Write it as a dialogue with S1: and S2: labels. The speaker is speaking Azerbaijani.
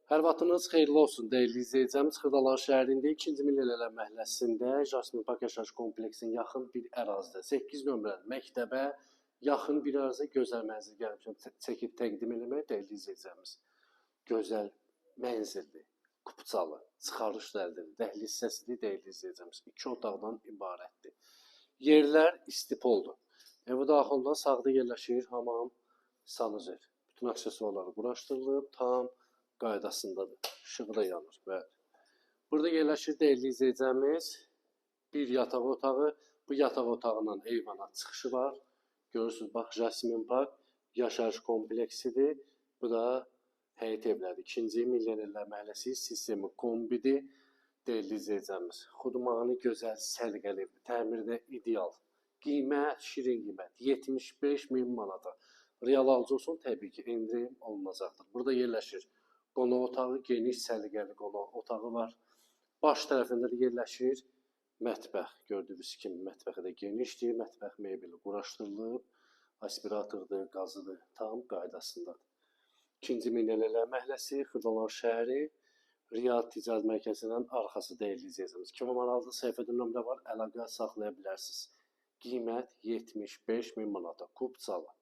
S1: Hər vaxtınız xeyirli olsun, dəyərli izləyicimiz. Xırdalar şəhərində 2-ci Millələr məhəlləsində Jasmin Park yaşayış kompleksinin yaxın bir ərazidə 8 nömrəli məktəbə yaxın bir ərazidə gözəl mənzil gəlmişəm çəkib təqdim eləmək, dəyərli izləyicimiz. Gözəl mənzilli, kupçalı, çıxarışlardır, dəhliz hissəsidir, dəyərli izləyicimiz. 2 otaqdan ibarətdir. Yerlər istipoldur. Evə daxildə sağda yerləşir hamam, sanuzel. Bütün aksesuarları quraşdırılıb, tam qaydasındadır. İşığı da yanır. Bəli. Burada yerləşir dəyərli izləyicimiz bir yataq otağı. Bu yataq otağından eyvana çıxışı var. Görürsünüz, bax Jasmin Park yaşayış kompleksidir. Bu da həyət evlədir. 2-ci Millələr məhəlləsi sistemi kombidir. Dəyərli izləyicimiz. Xudmani gözəl, səliqəli, təmirdə ideal. Qiymət, şirin qiymət 75.000 manata. Real alıcı olsun, təbii ki, endirim olunacaqdır. Burada yerləşir qonaq otağı, geniş səliqəli qonaq otağı var. Baş tərəfində də yerləşir mətbəx. Gördüyünüz kimi mətbəxi də genişdir. Mətbəx mebeli quraşdırılıb. Aspiratordur, qazıdır. Tam qaydasındadır. 2-ci Millələr məhəlləsi, Xırdalar şəhəri, Riyad Ticarət Mərkəzinin arxası dəyərli izləyicimiz. Kim numaralı səhifədə nömrə var, əlaqə saxlaya bilərsiniz. Qiymət 75.000 manata. Kupçalı.